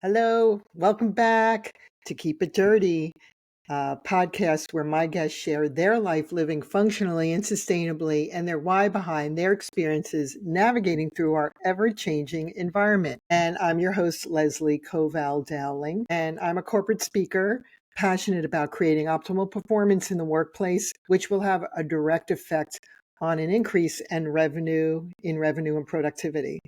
Hello, welcome back to Keep It Dirty, a podcast where my guests share their life living functionally and sustainably and their why behind their experiences navigating through our ever-changing environment. And I'm your host, Leslie Koval Dowling, and I'm a corporate speaker passionate about creating optimal performance in the workplace, which will have a direct effect on an increase in revenue and productivity.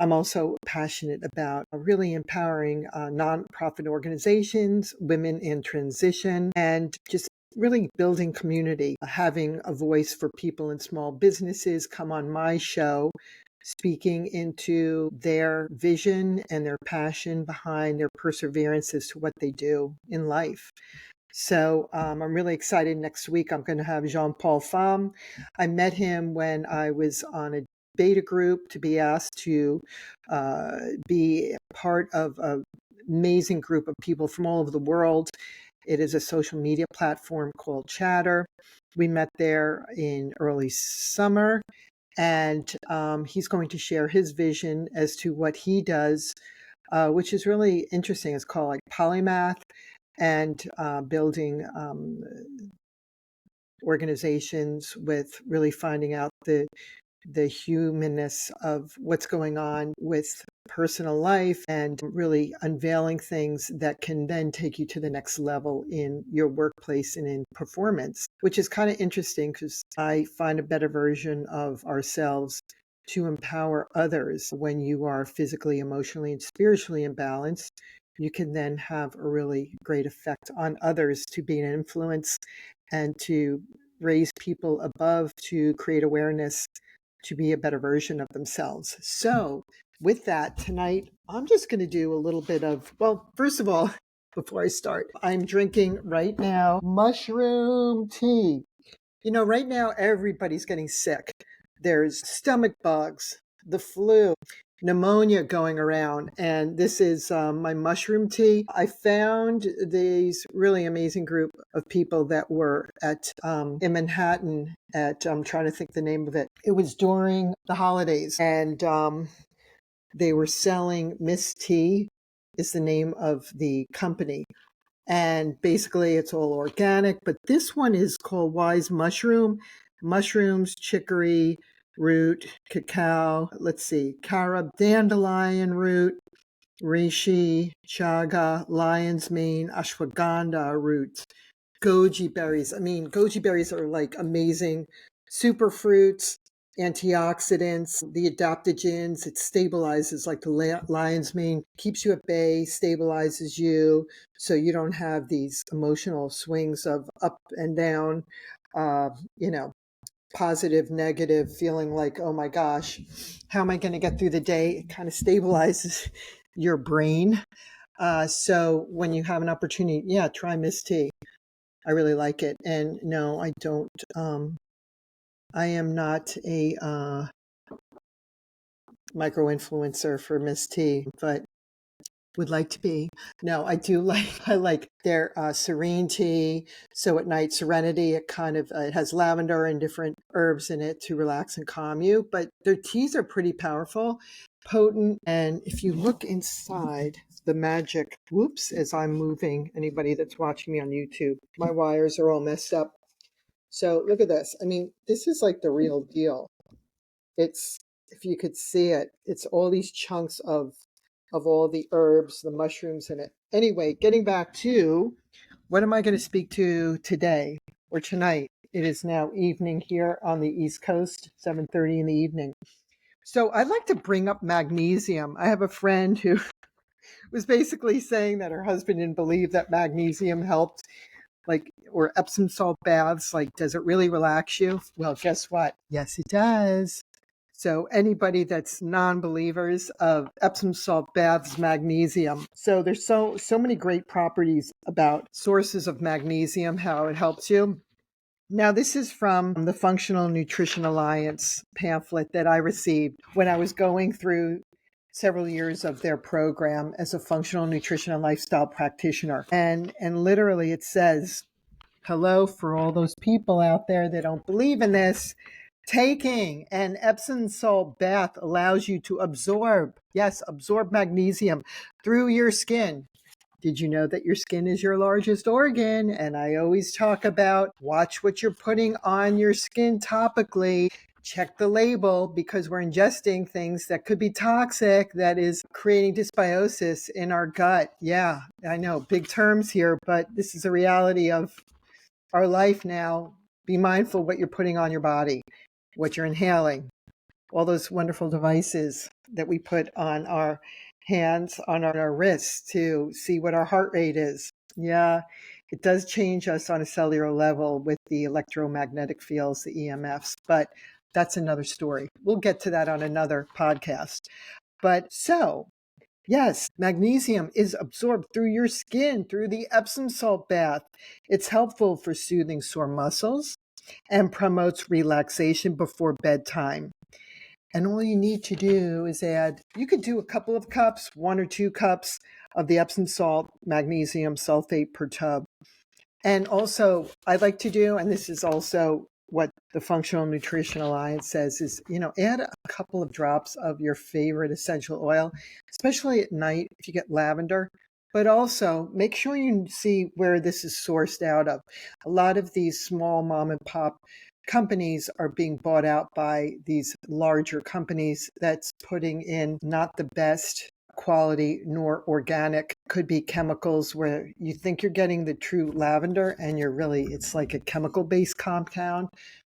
I'm also passionate about really empowering nonprofit organizations, women in transition, and just really building community, having a voice for people in small businesses come on my show, speaking into their vision and their passion behind their perseverance as to what they do in life. So I'm really excited. Next week, I'm going to have Jean-Paul Pham. I met him when I was on a beta group to be asked to be part of an amazing group of people from all over the world. It is a social media platform called Chatter. We met there in early summer, and he's going to share his vision as to what he does, which is really interesting. It's called like Polymath, and building organizations with really finding out the humanness of what's going on with personal life and really unveiling things that can then take you to the next level in your workplace and in performance, which is kind of interesting because I find a better version of ourselves to empower others. When you are physically, emotionally, and spiritually imbalanced, you can then have a really great effect on others to be an influence and to raise people above, to create awareness, to be a better version of themselves. So with that, tonight, I'm just going to do a little bit of, well, first of all, before I start, I'm drinking right now mushroom tea. You know, right now, everybody's getting sick. There's stomach bugs, the flu, pneumonia going around, and this is my mushroom tea. I found these really amazing group of people that were at in Manhattan at I'm trying to think the name of it. It was during the holidays, and they were selling Miss Tea is the name of the company. And basically it's all organic, but this one is called Wise Mushroom. Mushrooms, chicory root, cacao, let's see, carob, dandelion root, reishi, chaga, lion's mane, ashwagandha root, goji berries. I mean, goji berries are like amazing superfruits, antioxidants, the adaptogens. It stabilizes, like the lion's mane, keeps you at bay, stabilizes you, so you don't have these emotional swings of up and down, uh, you know, positive, negative, feeling like, oh my gosh, how am I going to get through the day? It kind of stabilizes your brain. So when you have an opportunity, yeah, try Miss Tea. I really like it. And no, I don't. I am not a micro influencer for Miss T, but would like to be. No, I do like. I like their serene tea. So at night, serenity. It kind of it has lavender and different herbs in it to relax and calm you. But their teas are pretty powerful, potent, and if you look inside the magic, whoops, as I'm moving. Anybody that's watching me on YouTube, my wires are all messed up. So look at this. I mean, this is like the real deal. It's, if you could see it, it's all these chunks of all the herbs, the mushrooms in it. Anyway, getting back to what am I going to speak to today or tonight? It is now evening here on the East Coast, 7:30 in the evening. So I'd like to bring up magnesium. I have a friend who was basically saying that her husband didn't believe that magnesium helped, like, or Epsom salt baths. Like, does it really relax you? Well, guess what? Yes, it does. So anybody that's non-believers of Epsom salt baths, magnesium. So there's so many great properties about sources of magnesium, how it helps you. Now, this is from the Functional Nutrition Alliance pamphlet that I received when I was going through several years of their program as a functional nutrition and lifestyle practitioner. And literally it says, hello, for all those people out there that don't believe in this. Taking an Epsom salt bath allows you to absorb Yes, absorb magnesium through your skin. Did you know that your skin is your largest organ? And I always talk about watch what you're putting on your skin topically. Check the label because we're ingesting things that could be toxic, that is creating dysbiosis in our gut. Yeah, I know, big terms here, but this is a reality of our life now. Be mindful what you're putting on your body, what you're inhaling, all those wonderful devices that we put on our hands, on our wrists to see what our heart rate is. Yeah, it does change us on a cellular level with the electromagnetic fields, the EMFs, but that's another story. We'll get to that on another podcast. But so, yes, magnesium is absorbed through your skin, through the Epsom salt bath. It's helpful for soothing sore muscles and promotes relaxation before bedtime. And all you need to do is add, you could do a couple of cups, 1 or 2 cups of the Epsom salt, magnesium sulfate per tub. And also, I'd like to do, and this is also what the Functional Nutrition Alliance says, is, add a couple of drops of your favorite essential oil, especially at night if you get lavender. But also, make sure you see where this is sourced out of. A lot of these small mom and pop companies are being bought out by these larger companies that's putting in not the best quality nor organic. Could be chemicals where you think you're getting the true lavender and it's like a chemical based compound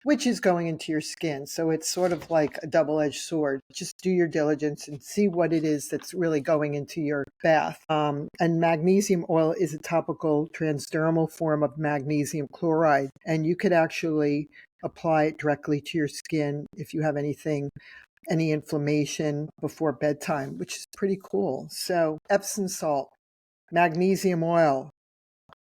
which is going into your skin. So it's sort of like a double-edged sword. Just do your diligence and see what it is that's really going into your bath. And magnesium oil is a topical transdermal form of magnesium chloride, and you could actually apply it directly to your skin if you have any inflammation before bedtime, which is pretty cool. So Epsom salt, magnesium oil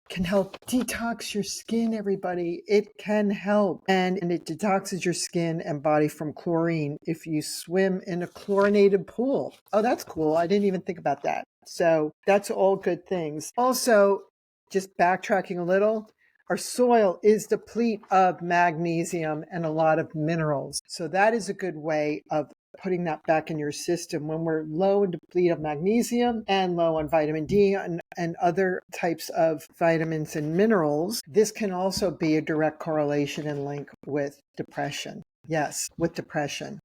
can help detox your skin, everybody. It can help. And it detoxes your skin and body from chlorine if you swim in a chlorinated pool. Oh, that's cool. I didn't even think about that. So that's all good things. Also, just backtracking a little, our soil is deplete of magnesium and a lot of minerals. So that is a good way of putting that back in your system when we're low and deplete of magnesium and low on vitamin D and other types of vitamins and minerals. This can also be a direct correlation and link with depression. Yes, with depression.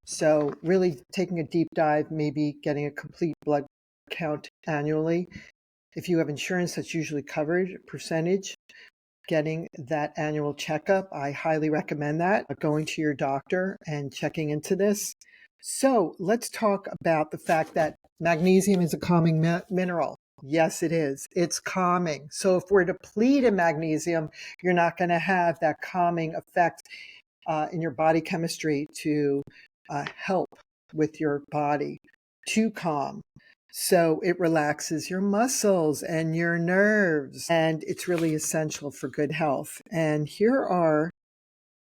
So really taking a deep dive, maybe getting a complete blood count annually. If you have insurance, that's usually covered percentage. Getting that annual checkup, I highly recommend that, going to your doctor and checking into this. So let's talk about the fact that magnesium is a calming mineral. Yes, it is. It's calming. So if we're depleted in magnesium, you're not going to have that calming effect in your body chemistry to help with your body to calm. So it relaxes your muscles and your nerves, and it's really essential for good health. And here are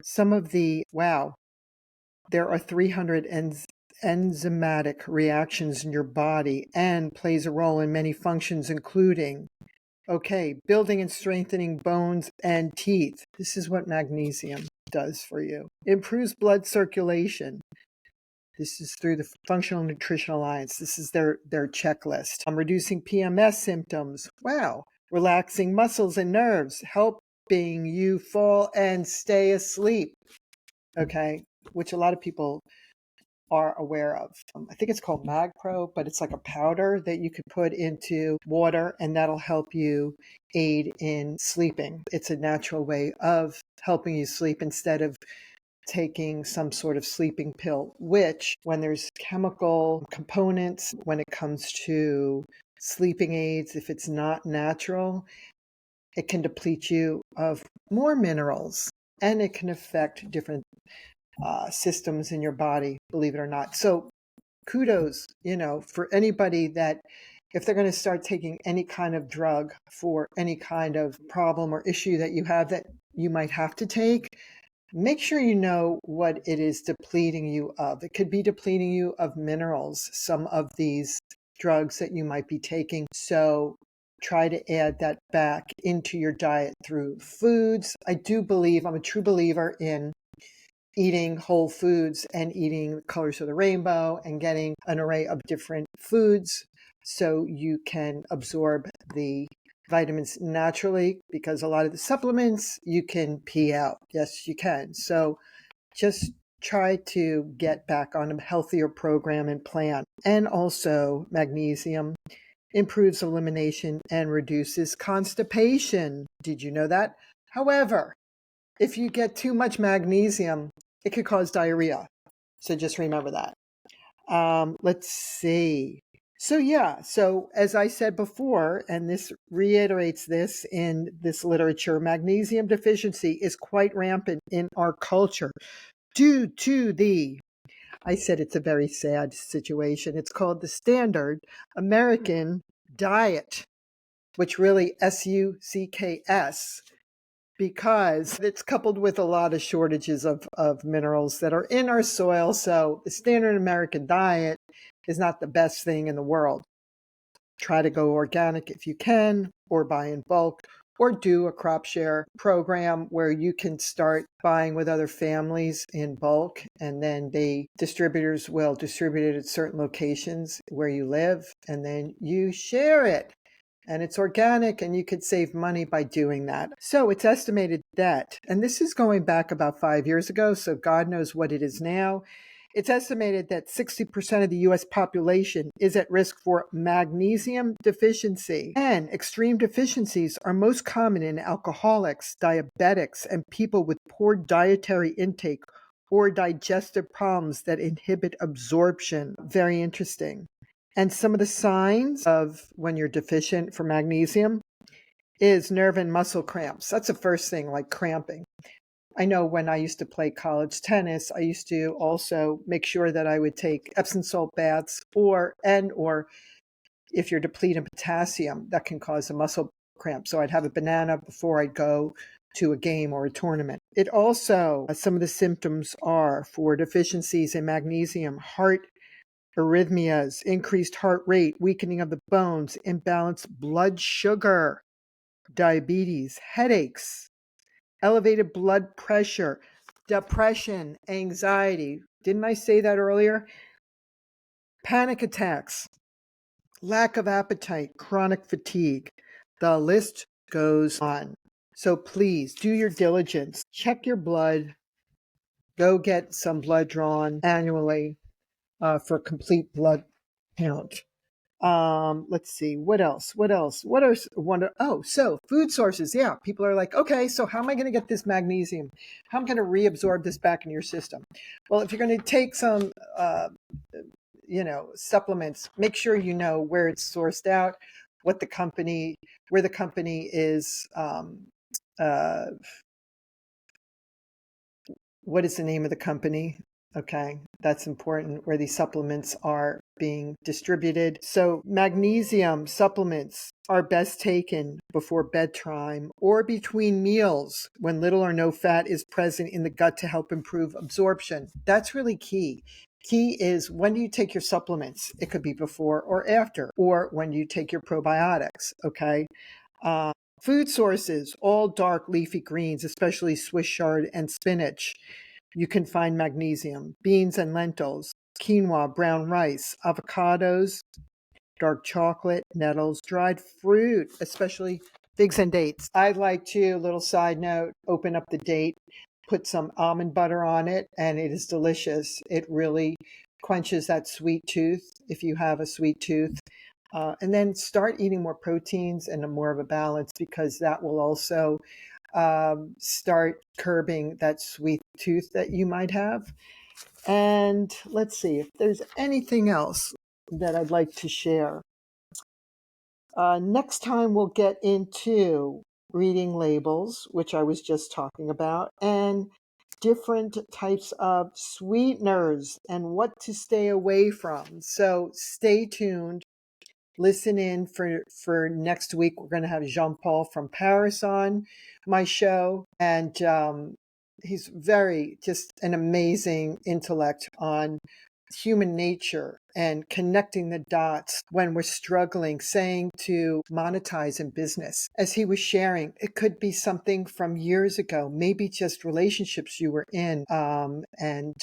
some of there are 300 enzymatic reactions in your body and plays a role in many functions, including, building and strengthening bones and teeth. This is what magnesium does for you. Improves blood circulation. This is through the Functional Nutrition Alliance. This is their checklist. Reducing PMS symptoms. Wow. Relaxing muscles and nerves, helping you fall and stay asleep. Which a lot of people are aware of. I think it's called MagPro, but it's like a powder that you could put into water and that'll help you aid in sleeping. It's a natural way of helping you sleep instead of taking some sort of sleeping pill, which when there's chemical components, when it comes to sleeping aids, if it's not natural, it can deplete you of more minerals and it can affect different systems in your body, believe it or not. So kudos, for anybody that if they're going to start taking any kind of drug for any kind of problem or issue that you have that you might have to take, make sure you know what it is depleting you of. It could be depleting you of minerals, some of these drugs that you might be taking. So try to add that back into your diet through foods. I do believe, I'm a true believer in eating whole foods and eating the colors of the rainbow and getting an array of different foods so you can absorb the vitamins naturally, because a lot of the supplements you can pee out. Yes, you can. So just try to get back on a healthier program and plan. And also, magnesium improves elimination and reduces constipation. Did you know that? However, if you get too much magnesium, it could cause diarrhea. So just remember that. Let's see. So as I said before, and this reiterates this in this literature, magnesium deficiency is quite rampant in our culture due to I said it's a very sad situation. It's called the standard American diet, which really SUCKS, because it's coupled with a lot of shortages of minerals that are in our soil. So the standard American diet is not the best thing in the world. Try to go organic if you can, or buy in bulk, or do a crop share program where you can start buying with other families in bulk, and then the distributors will distribute it at certain locations where you live, and then you share it. And it's organic, and you could save money by doing that. So it's estimated that, and this is going back about 5 years ago, so God knows what it is now. It's estimated that 60% of the US population is at risk for magnesium deficiency. And extreme deficiencies are most common in alcoholics, diabetics, and people with poor dietary intake or digestive problems that inhibit absorption. Very interesting. And some of the signs of when you're deficient for magnesium is nerve and muscle cramps. That's the first thing, like cramping. I know when I used to play college tennis, I used to also make sure that I would take Epsom salt baths, or if you're depleted in potassium, that can cause a muscle cramp. So I'd have a banana before I'd go to a game or a tournament. It also, some of the symptoms are for deficiencies in magnesium: heart arrhythmias, increased heart rate, weakening of the bones, imbalanced blood sugar, diabetes, headaches, elevated blood pressure, depression, anxiety. Didn't I say that earlier? Panic attacks, lack of appetite, chronic fatigue. The list goes on. So please do your diligence. Check your blood. Go get some blood drawn annually for complete blood count. Let's see, what else? So food sources. Yeah, people are like, okay, so how am I going to get this magnesium? How am I going to reabsorb this back in your system? Well, if you're going to take some, supplements, make sure you know where it's sourced out, where the company is, what is the name of the company? Okay, that's important, where these supplements are being distributed. So magnesium supplements are best taken before bedtime or between meals when little or no fat is present in the gut to help improve absorption. That's really key. Key is, when do you take your supplements? It could be before or after, or when you take your probiotics, okay? Food sources: all dark leafy greens, especially Swiss chard and spinach. You can find magnesium. Beans and lentils, quinoa, brown rice, avocados, dark chocolate, nettles, dried fruit, especially figs and dates. I like to, little side note, open up the date, put some almond butter on it, and it is delicious. It really quenches that sweet tooth if you have a sweet tooth. And then start eating more proteins and more of a balance, because that will also start curbing that sweet tooth that you might have. And let's see if there's anything else that I'd like to share. Next time we'll get into reading labels, which I was just talking about, and different types of sweeteners and what to stay away from. So stay tuned. Listen in for next week. We're going to have Jean-Paul from Paris on my show, and he's just an amazing intellect on human nature and connecting the dots when we're struggling, saying to monetize in business. As he was sharing, it could be something from years ago, maybe just relationships you were in, and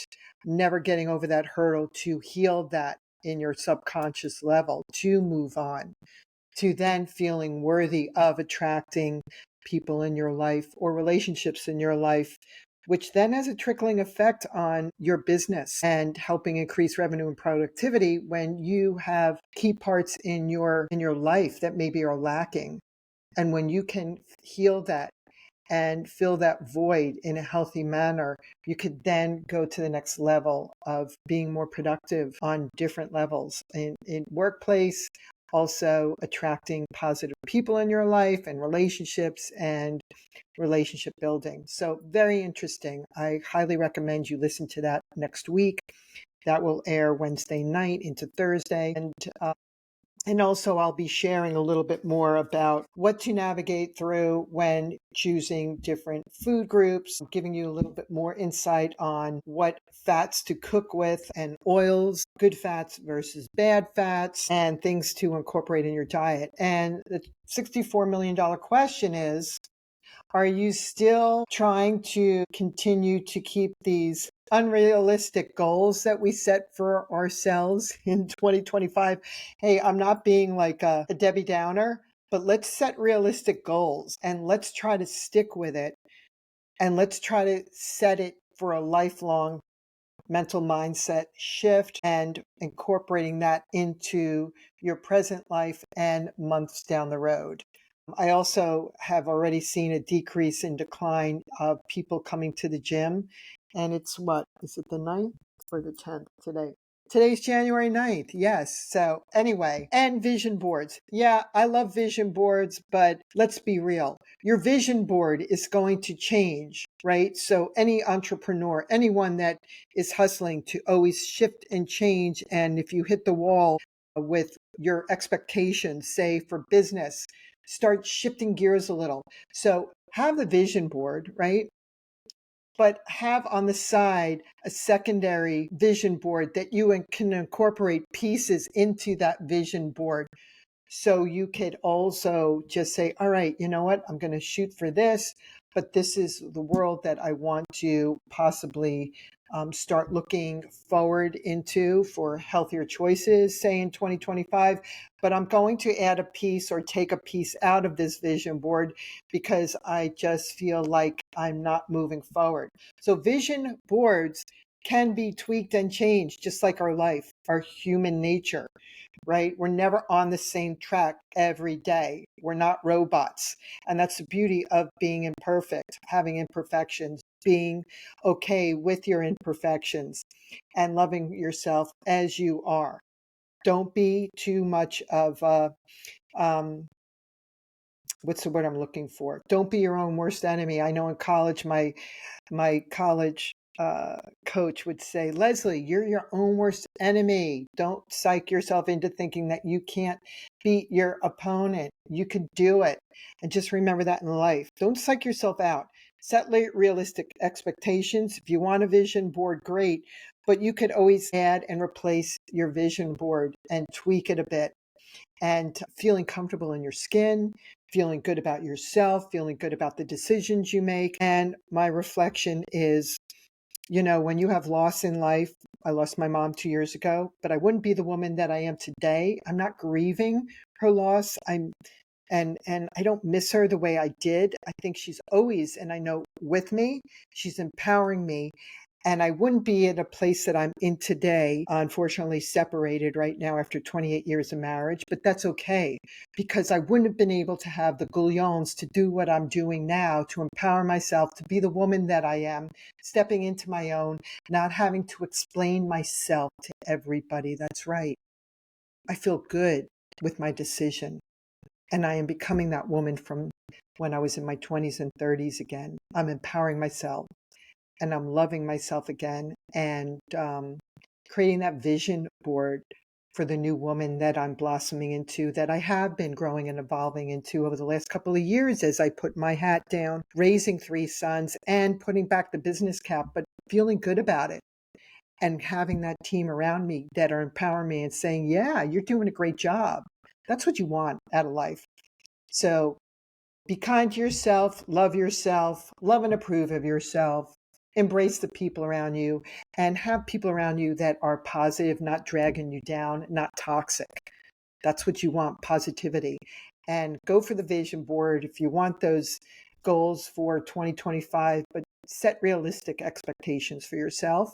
never getting over that hurdle to heal that in your subconscious level, to move on, to then feeling worthy of attracting people in your life or relationships in your life, which then has a trickling effect on your business and helping increase revenue and productivity when you have key parts in your life that maybe are lacking. And when you can heal that and fill that void in a healthy manner, you could then go to the next level of being more productive on different levels in workplace, also attracting positive people in your life and relationships and relationship building. So very interesting. I highly recommend you listen to that next week. That will air Wednesday night into Thursday. And also, I'll be sharing a little bit more about what to navigate through when choosing different food groups, giving you a little bit more insight on what fats to cook with and oils, good fats versus bad fats, and things to incorporate in your diet. And the $64 million question is, are you still trying to continue to keep these unrealistic goals that we set for ourselves in 2025? Hey, I'm not being like a Debbie Downer, but let's set realistic goals and let's try to stick with it. And let's try to set it for a lifelong mental mindset shift and incorporating that into your present life and months down the road. I also have already seen a decrease in decline of people coming to the gym. And it's what? Is it the 9th or the 10th today? Today's January 9th. Yes. So anyway, and vision boards. Yeah, I love vision boards, but let's be real. Your vision board is going to change, right? So any entrepreneur, anyone that is hustling to always shift and change, and if you hit the wall with your expectations, say for business, start shifting gears a little. So have the vision board, right? But have on the side a secondary vision board that you can incorporate pieces into that vision board. So you could also just say, all right, you know what? I'm going to shoot for this, but this is the world that I want to possibly start looking forward into for healthier choices, say in 2025. But I'm going to add a piece or take a piece out of this vision board because I just feel like I'm not moving forward. So vision boards can be tweaked and changed, just like our life, our human nature, right? We're never on the same track every day. We're not robots. And that's the beauty of being imperfect, having imperfections, being okay with your imperfections and loving yourself as you are. Don't be too much of a, what's the word I'm looking for? Don't be your own worst enemy. I know in college, my college coach would say, Leslie, you're your own worst enemy. Don't psych yourself into thinking that you can't beat your opponent. You can do it. And just remember that in life. Don't psych yourself out. Set realistic expectations. If you want a vision board, great. But you could always add and replace your vision board and tweak it a bit. And feeling comfortable in your skin, feeling good about yourself, feeling good about the decisions you make. And my reflection is, you know, when you have loss in life, I lost my mom 2 years ago, but I wouldn't be the woman that I am today. I'm not grieving her loss. And I don't miss her the way I did. I think she's always, and I know with me, she's empowering me. And I wouldn't be in a place that I'm in today, unfortunately separated right now after 28 years of marriage, but that's okay because I wouldn't have been able to have the gullions to do what I'm doing now, to empower myself, to be the woman that I am, stepping into my own, not having to explain myself to everybody. That's right. I feel good with my decision. And I am becoming that woman from when I was in my 20s and 30s again. I'm empowering myself and I'm loving myself again and creating that vision board for the new woman that I'm blossoming into, that I have been growing and evolving into over the last couple of years as I put my hat down, raising 3 sons and putting back the business cap, but feeling good about it and having that team around me that are empowering me and saying, yeah, you're doing a great job. That's what you want out of life. So be kind to yourself, love and approve of yourself, embrace the people around you, and have people around you that are positive, not dragging you down, not toxic. That's what you want, positivity. And go for the vision board if you want those goals for 2025, but set realistic expectations for yourself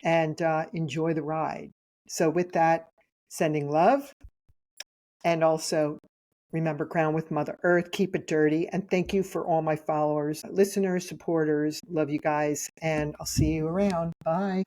and enjoy the ride. So, with that, sending love, and also remember, ground with Mother Earth, keep it dirty. And thank you for all my followers, listeners, supporters. Love you guys. And I'll see you around. Bye.